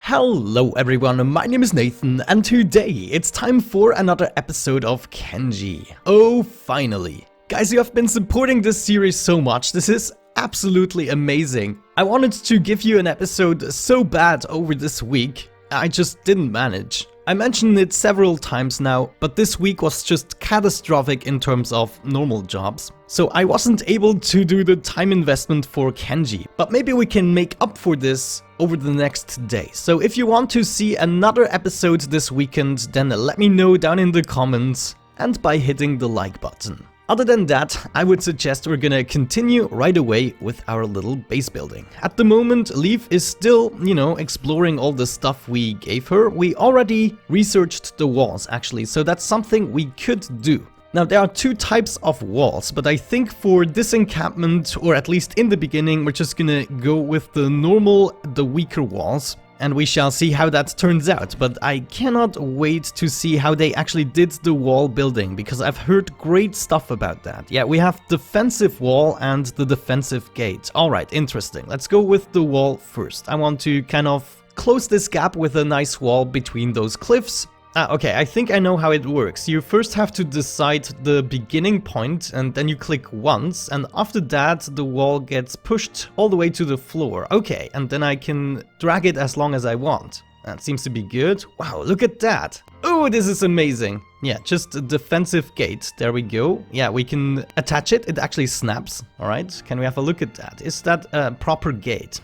Hello everyone, my name is Nathan, and today it's time for another episode of Kenshi. Oh, finally. Guys, you have been supporting this series so much, this is absolutely amazing. I wanted to give you an episode so bad over this week, I just didn't manage. I mentioned it several times now, but this week was just catastrophic in terms of normal jobs. So I wasn't able to do the time investment for Kenshi, but maybe we can make up for this over the next day. So if you want to see another episode this weekend, then let me know down in the comments and by hitting the like button. Other than that, I would suggest we're gonna continue right away with our little base building. At the moment, Leaf is still, exploring all the stuff we gave her. We already researched the walls, actually, so that's something we could do. Now, there are two types of walls, but I think for this encampment, or at least in the beginning, we're just gonna go with the normal, the weaker walls. And we shall see how that turns out, but I cannot wait to see how they actually did the wall building, because I've heard great stuff about that. Yeah, we have defensive wall and the defensive gate. Alright, interesting. Let's go with the wall first. I want to kind of close this gap with a nice wall between those cliffs. Okay, I think I know how it works. You first have to decide the beginning point and then you click once, and after that the wall gets pushed all the way to the floor. Okay, and then I can drag it as long as I want. That seems to be good. Wow, look at that. Oh, this is amazing. Yeah, just a defensive gate. There we go. Yeah, we can attach it. It actually snaps. Alright, can we have a look at that? Is that a proper gate?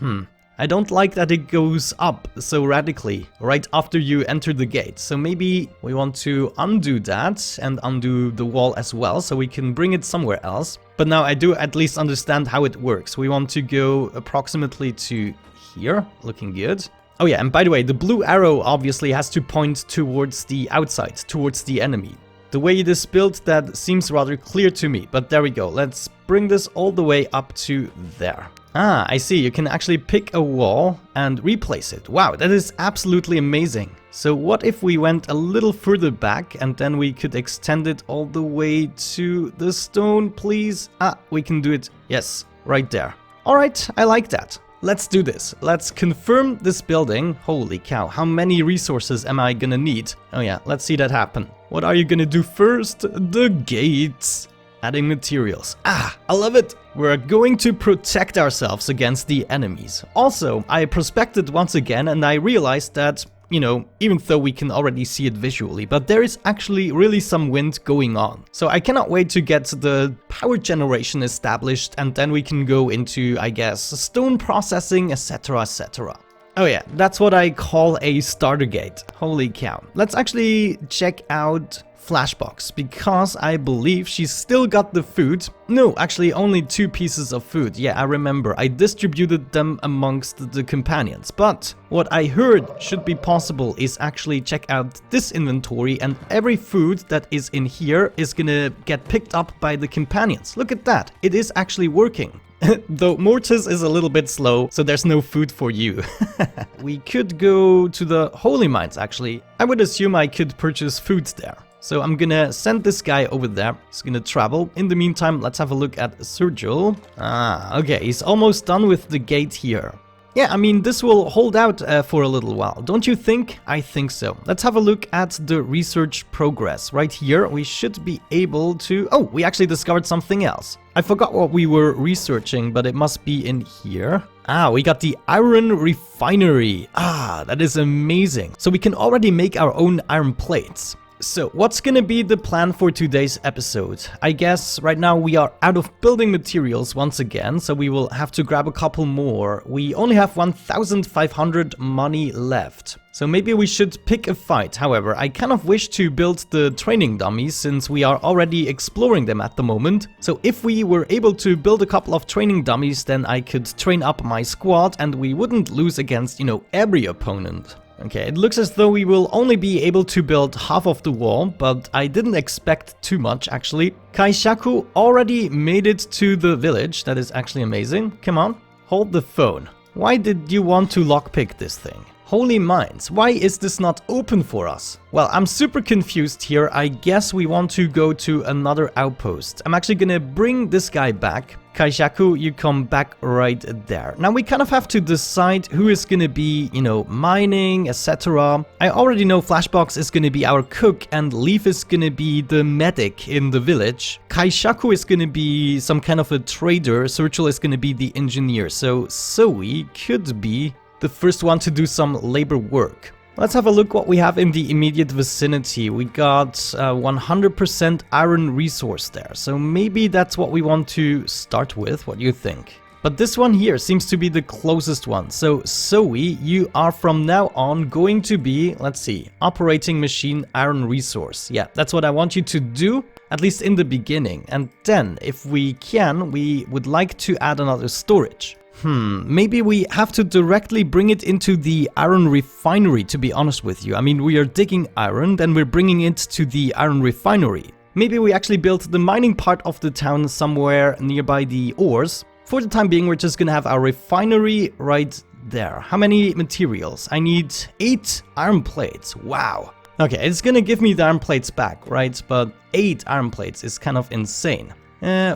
I don't like that it goes up so radically right after you enter the gate. So maybe we want to undo that and undo the wall as well so we can bring it somewhere else. But now I do at least understand how it works. We want to go approximately to here, looking good. Oh yeah, and by the way, the blue arrow obviously has to point towards the outside, towards the enemy. The way it is built, that seems rather clear to me, but there we go. Let's bring this all the way up to there. Ah, I see, you can actually pick a wall and replace it. Wow, that is absolutely amazing. So what if we went a little further back and then we could extend it all the way to the stone, please? Ah, we can do it. Yes, right there. Alright, I like that. Let's do this. Let's confirm this building. Holy cow, how many resources am I gonna need? Oh yeah, let's see that happen. What are you gonna do first? The gates. Adding materials. Ah, I love it! We're going to protect ourselves against the enemies. Also, I prospected once again and I realized that, even though we can already see it visually, but there is actually really some wind going on. So I cannot wait to get the power generation established and then we can go into, I guess, stone processing, etc, etc. Oh yeah, that's what I call a starter gate. Holy cow. Let's actually check out Flashbox, because I believe she's still got the food. No, actually only 2 pieces of food. Yeah, I remember. I distributed them amongst the companions. But what I heard should be possible is actually check out this inventory, and every food that is in here is gonna get picked up by the companions. Look at that. It is actually working. Though Mortis is a little bit slow, so there's no food for you. We could go to the holy mines, actually. I would assume I could purchase food there. So I'm gonna send this guy over there. He's gonna travel. In the meantime, let's have a look at Sergio. Ah, okay, he's almost done with the gate here. Yeah, I mean, this will hold out for a little while, don't you think? I think so. Let's have a look at the research progress. Right here, we should be able to... Oh, we actually discovered something else. I forgot what we were researching, but it must be in here. Ah, we got the iron refinery. Ah, that is amazing. So we can already make our own iron plates. So, what's gonna be the plan for today's episode? I guess right now we are out of building materials once again, so we will have to grab a couple more. We only have 1,500 money left. So maybe we should pick a fight. However, I kind of wish to build the training dummies since we are already exploring them at the moment. So if we were able to build a couple of training dummies, then I could train up my squad and we wouldn't lose against, every opponent. Okay, it looks as though we will only be able to build half of the wall, but I didn't expect too much actually. Kaishaku already made it to the village. That is actually amazing. Come on, hold the phone. Why did you want to lockpick this thing? Holy Mines, why is this not open for us? Well, I'm super confused here. I guess we want to go to another outpost. I'm actually gonna bring this guy back. Kaishaku, you come back right there. Now we kind of have to decide who is gonna be, you know, mining, etc. I already know Flashbox is gonna be our cook and Leaf is gonna be the medic in the village. Kaishaku is gonna be some kind of a trader. Serchel is gonna be the engineer. So Zoe could be the first one to do some labor work. Let's have a look what we have in the immediate vicinity. We got 100% iron resource there, so maybe that's what we want to start with. What do you think? But this one here seems to be the closest one. So Zoe, you are from now on going to be, let's see, operating machine iron resource. Yeah, that's what I want you to do, at least in the beginning. And then, if we can, we would like to add another storage. Maybe we have to directly bring it into the iron refinery, to be honest with you. I mean, we are digging iron, then we're bringing it to the iron refinery. Maybe we actually built the mining part of the town somewhere nearby the ores. For the time being, we're just gonna have our refinery right there. How many materials? I need 8 iron plates. Wow. Okay, it's gonna give me the iron plates back, right? But 8 iron plates is kind of insane.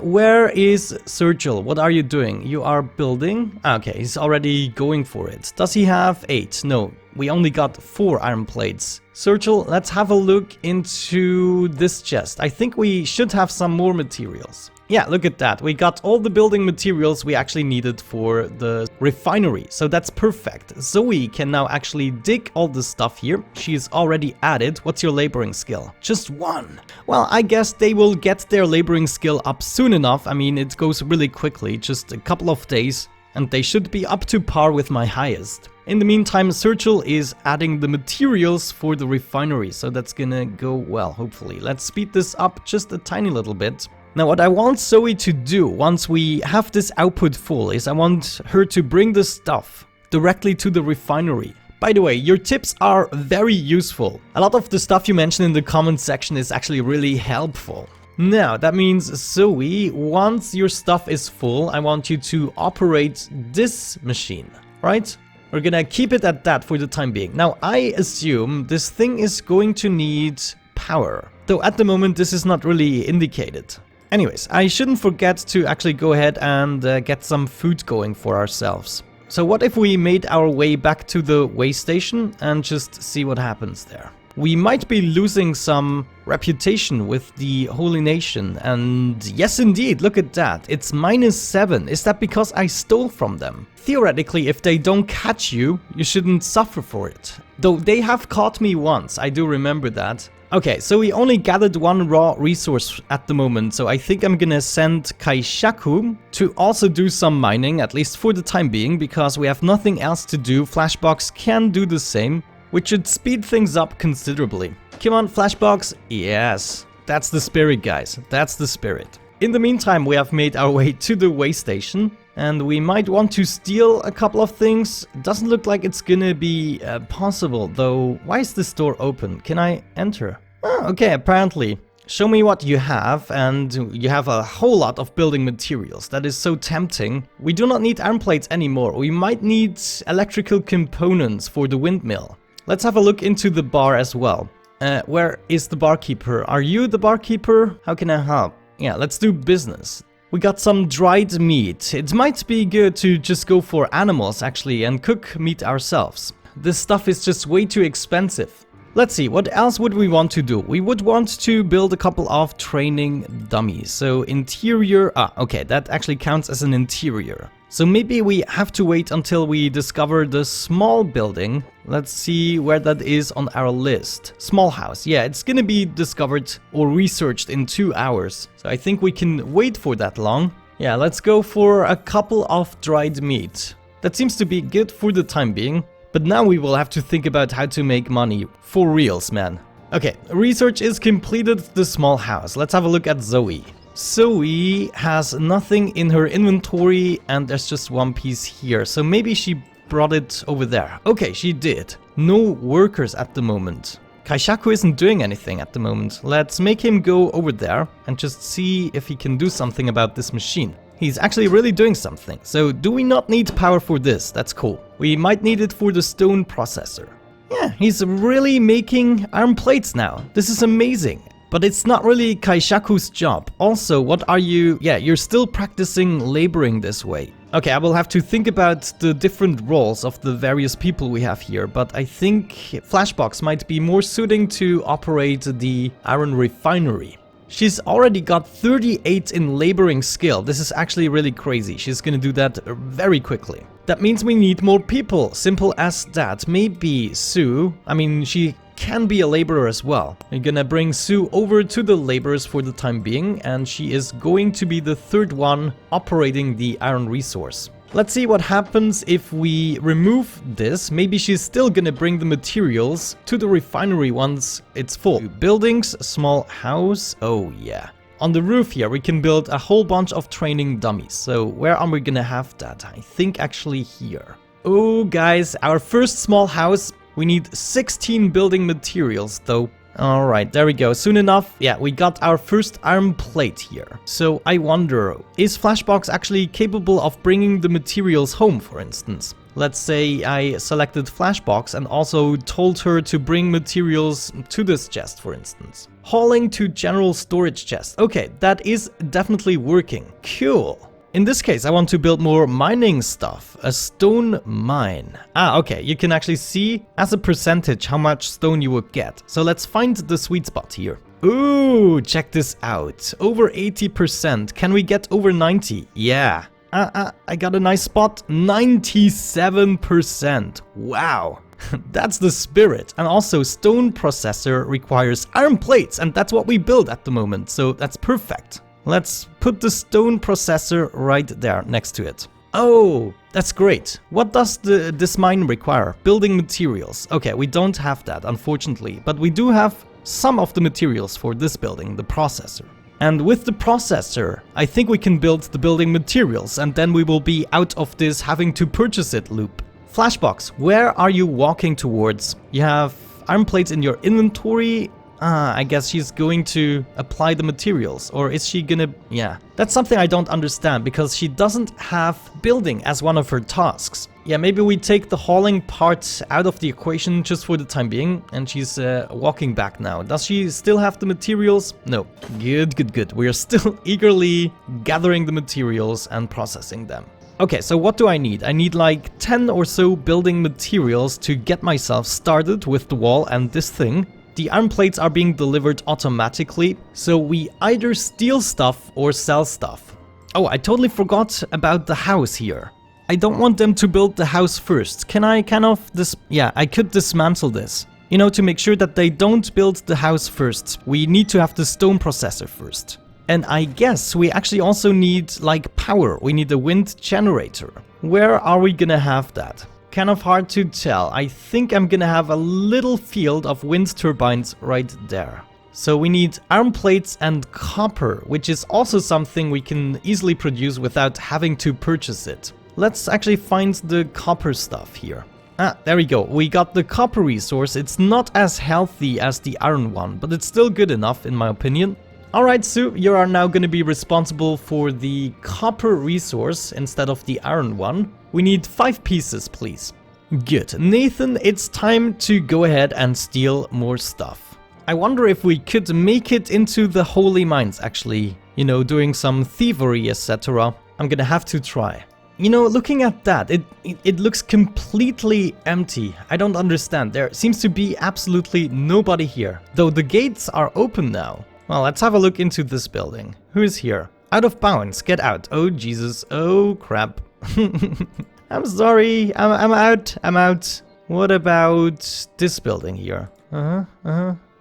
Where is Serchel? What are you doing? You are building? Okay, he's already going for it. Does he have 8? No, we only got 4 iron plates. Serchel, let's have a look into this chest. I think we should have some more materials. Yeah, look at that. We got all the building materials we actually needed for the refinery. So that's perfect. Zoe can now actually dig all the stuff here. She's already added. What's your laboring skill? Just 1. Well, I guess they will get their laboring skill up soon enough. I mean, it goes really quickly, just a couple of days, and they should be up to par with my highest. In the meantime, Serchel is adding the materials for the refinery, so that's gonna go well, hopefully. Let's speed this up just a tiny little bit. Now what I want Zoe to do once we have this output full is I want her to bring the stuff directly to the refinery. By the way, your tips are very useful. A lot of the stuff you mention in the comment section is actually really helpful. Now that means Zoe, once your stuff is full, I want you to operate this machine, right? We're gonna keep it at that for the time being. Now I assume this thing is going to need power, though at the moment this is not really indicated. Anyways, I shouldn't forget to actually go ahead and get some food going for ourselves. So what if we made our way back to the way station and just see what happens there? We might be losing some reputation with the Holy Nation, and yes indeed, look at that, it's -7. Is that because I stole from them? Theoretically, if they don't catch you, you shouldn't suffer for it. Though they have caught me once, I do remember that. Okay, so we only gathered 1 raw resource at the moment, so I think I'm gonna send Kaishaku to also do some mining, at least for the time being, because we have nothing else to do. Flashbox can do the same, which should speed things up considerably. Come on, Flashbox. Yes, that's the spirit, guys. That's the spirit. In the meantime, we have made our way to the way station, and we might want to steal a couple of things. Doesn't look like it's gonna be possible, though. Why is this door open? Can I enter? Oh, okay, apparently. Show me what you have, and you have a whole lot of building materials. That is so tempting. We do not need iron plates anymore. We might need electrical components for the windmill. Let's have a look into the bar as well. Where is the barkeeper? Are you the barkeeper? How can I help? Yeah, let's do business. We got some dried meat. It might be good to just go for animals actually and cook meat ourselves. This stuff is just way too expensive. Let's see, what else would we want to do? We would want to build a couple of training dummies. So interior, okay, that actually counts as an interior. So maybe we have to wait until we discover the small building. Let's see where that is on our list. Small house, yeah, it's gonna be discovered or researched in 2 hours. So I think we can wait for that long. Yeah, let's go for a couple of dried meat. That seems to be good for the time being. But now we will have to think about how to make money. For reals, man. Okay, research is completed the small house. Let's have a look at Zoe. Zoe has nothing in her inventory and there's just 1 piece here. So maybe she brought it over there. Okay, she did. No workers at the moment. Kaishaku isn't doing anything at the moment. Let's make him go over there and just see if he can do something about this machine. He's actually really doing something. So do we not need power for this? That's cool. We might need it for the stone processor. Yeah, he's really making iron plates now. This is amazing. But it's not really Kaishaku's job. Also, what are you... Yeah, you're still practicing laboring this way. Okay, I will have to think about the different roles of the various people we have here, but I think Flashbox might be more suiting to operate the iron refinery. She's already got 38 in laboring skill. This is actually really crazy. She's gonna do that very quickly. That means we need more people. Simple as that. Maybe Sue. I mean, she can be a laborer as well. We're gonna bring Sue over to the laborers for the time being, and she is going to be the third one operating the iron resource. Let's see what happens if we remove this. Maybe she's still gonna bring the materials to the refinery once it's full. Buildings, small house. Oh yeah. On the roof here, we can build a whole bunch of training dummies. So where are we gonna have that? I think actually here. Oh guys, our first small house. We need 16 building materials though. Alright, there we go. Soon enough, yeah, we got our first iron plate here. So I wonder, is Flashbox actually capable of bringing the materials home, for instance? Let's say I selected Flashbox and also told her to bring materials to this chest, for instance. Hauling to general storage chest. Okay, that is definitely working. Cool. In this case, I want to build more mining stuff. A stone mine. Ah, okay. You can actually see as a percentage how much stone you would get. So let's find the sweet spot here. Ooh, check this out. Over 80%. Can we get over 90? Yeah. I got a nice spot. 97%. Wow. That's the spirit. And also, stone processor requires iron plates, and that's what we build at the moment. So that's perfect. Let's put the stone processor right there next to it. Oh, that's great. What does this mine require? Building materials. Okay, we don't have that, unfortunately, but we do have some of the materials for this building, the processor. And with the processor, I think we can build the building materials, and then we will be out of this having to purchase it loop. Flashbox, where are you walking towards? You have iron plates in your inventory. I guess she's going to apply the materials, or is she gonna... Yeah, that's something I don't understand, because she doesn't have building as one of her tasks. Yeah, maybe we take the hauling part out of the equation just for the time being, and she's walking back now. Does she still have the materials? No. Good. We are still eagerly gathering the materials and processing them. Okay, so what do I need? I need like 10 or so building materials to get myself started with the wall and this thing. The iron plates are being delivered automatically, so we either steal stuff or sell stuff. Oh, I totally forgot about the house here. I don't want them to build the house first. Can I kind of yeah, I could dismantle this. You know, to make sure that they don't build the house first, we need to have the stone processor first. And I guess we actually also need, like, power. We need a wind generator. Where are we gonna have that? Kind of hard to tell. I think I'm gonna have a little field of wind turbines right there. So we need iron plates and copper, which is also something we can easily produce without having to purchase it. Let's actually find the copper stuff here. Ah, there we go. We got the copper resource. It's not as healthy as the iron one, but it's still good enough in my opinion. Alright, Sue, you are now going to be responsible for the copper resource instead of the iron one. We need 5 pieces, please. Good. Nathan, it's time to go ahead and steal more stuff. I wonder if we could make it into the holy mines, actually. You know, doing some thievery, etc. I'm gonna have to try. You know, looking at that, it looks completely empty. I don't understand. There seems to be absolutely nobody here. Though the gates are open now. Well, let's have a look into this building. Who is here? Out of bounds. Get out. Oh, Jesus. Oh, crap. I'm sorry. I'm out. I'm out. What about this building here?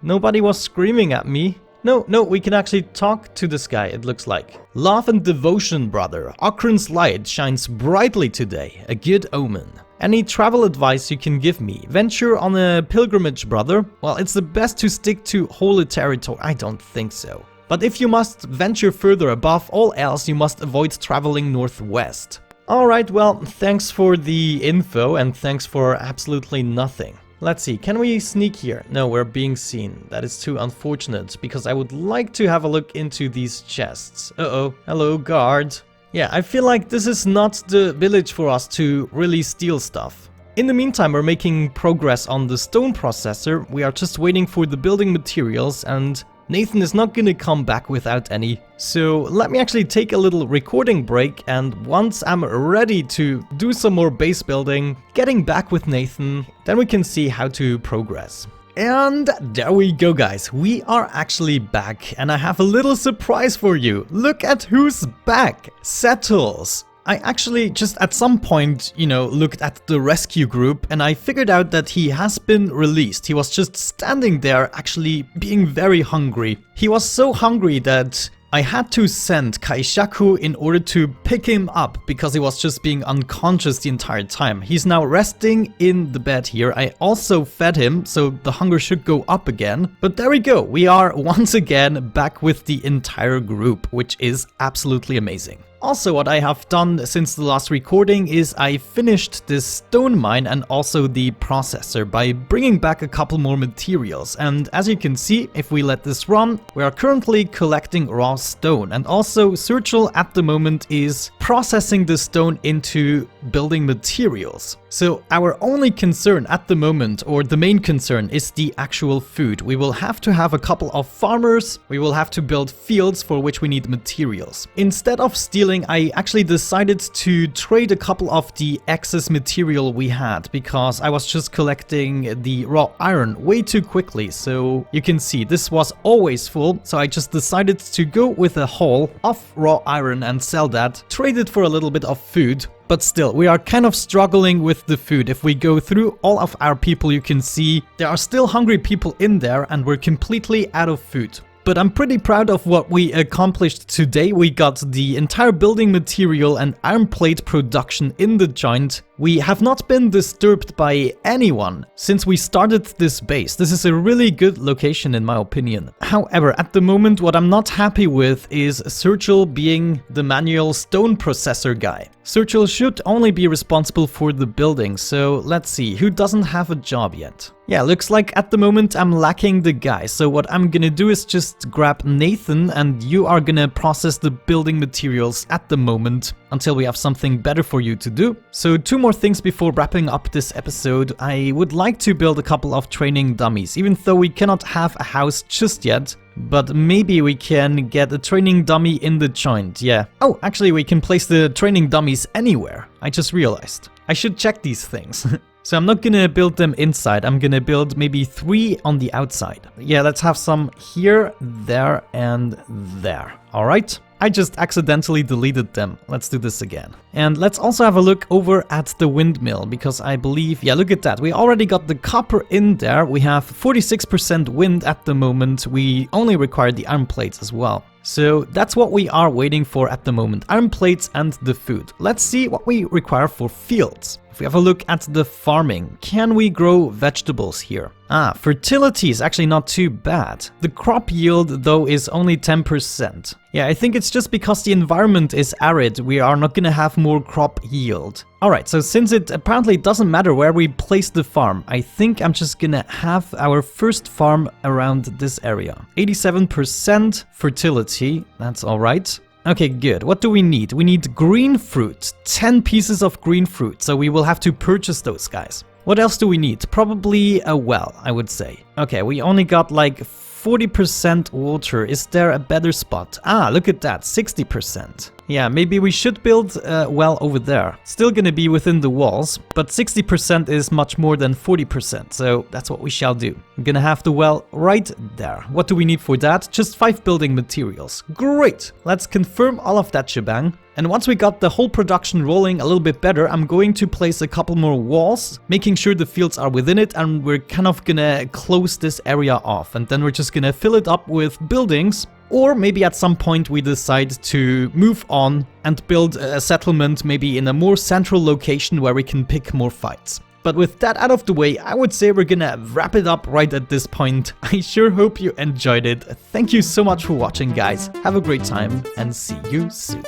Nobody was screaming at me. No, we can actually talk to this guy, it looks like. Love and devotion, brother. Okran's light shines brightly today. A good omen. Any travel advice you can give me? Venture on a pilgrimage, brother? Well, it's the best to stick to holy territory. I don't think so. But if you must venture further above all else, you must avoid traveling northwest. Alright, well, thanks for the info and thanks for absolutely nothing. Let's see, can we sneak here? No, we're being seen. That is too unfortunate, because I would like to have a look into these chests. Uh-oh, hello, guard. Yeah, I feel like this is not the village for us to really steal stuff. In the meantime, we're making progress on the stone processor. We are just waiting for the building materials, and Nathan is not gonna come back without any. So let me actually take a little recording break, and once I'm ready to do some more base building, getting back with Nathan, then we can see how to progress. And there we go, guys. We are actually back, and I have a little surprise for you. Look at who's back. Settles. I actually just at some point, looked at the rescue group, and I figured out that he has been released. He was just standing there, actually being very hungry. He was so hungry that I had to send Kaishaku in order to pick him up, because he was just being unconscious the entire time. He's now resting in the bed here. I also fed him, so the hunger should go up again. But there we go. We are once again back with the entire group, which is absolutely amazing. Also, what I have done since the last recording is I finished this stone mine and also the processor by bringing back a couple more materials. And as you can see, if we let this run, we are currently collecting raw stone. And also, Searchel at the moment is processing the stone into building materials. So our only concern at the moment, or the main concern, is the actual food. We will have to have a couple of farmers, we will have to build fields for which we need materials. Instead of stealing, I actually decided to trade a couple of the excess material we had, because I was just collecting the raw iron way too quickly. So you can see this was always full, so I just decided to go with a haul of raw iron and sell that, trade it for a little bit of food. But still, we are kind of struggling with the food. If we go through all of our people, you can see there are still hungry people in there, and we're completely out of food. But I'm pretty proud of what we accomplished today. We got the entire building material and iron plate production in the joint. We have not been disturbed by anyone since we started this base. This is a really good location in my opinion. However, at the moment what I'm not happy with is Searchel being the manual stone processor guy. Searchel should only be responsible for the building, so let's see, who doesn't have a job yet? Yeah, looks like at the moment I'm lacking the guy, so what I'm gonna do is just grab Nathan, and you are gonna process the building materials at the moment until we have something better for you to do. So 2 more things before wrapping up this episode. I would like to build a couple of training dummies, even though we cannot have a house just yet. But maybe we can get a training dummy in the joint, yeah. Oh, actually we can place the training dummies anywhere. I just realized. I should check these things. So I'm not gonna build them inside, I'm gonna build maybe 3 on the outside. Yeah, let's have some here, there, and there. Alright. I just accidentally deleted them. Let's do this again. And let's also have a look over at the windmill, because I believe, yeah, look at that. We already got the copper in there. We have 46% wind at the moment. We only require the iron plates as well. So that's what we are waiting for at the moment. Iron plates and the food. Let's see what we require for fields. If we have a look at the farming, can we grow vegetables here? Fertility is actually not too bad. The crop yield, though, is only 10%. Yeah, I think it's just because the environment is arid, we are not gonna have more crop yield. Alright, so since it apparently doesn't matter where we place the farm, I think I'm just gonna have our first farm around this area. 87% fertility, that's alright. Okay, good. What do we need? We need green fruit. 10 pieces of green fruit, so we will have to purchase those guys. What else do we need? Probably a well, I would say. Okay, we only got like 40% water. Is there a better spot? Look at that, 60%. Yeah, maybe we should build a well over there. Still gonna be within the walls, but 60% is much more than 40%, so that's what we shall do. I'm gonna have the well right there. What do we need for that? Just 5 building materials. Great! Let's confirm all of that shebang. And once we got the whole production rolling a little bit better, I'm going to place a couple more walls, making sure the fields are within it, and we're kind of gonna close this area off. And then we're just gonna fill it up with buildings. Or maybe at some point we decide to move on and build a settlement maybe in a more central location where we can pick more fights. But with that out of the way, I would say we're gonna wrap it up right at this point. I sure hope you enjoyed it. Thank you so much for watching, guys. Have a great time and see you soon.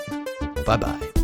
Bye bye.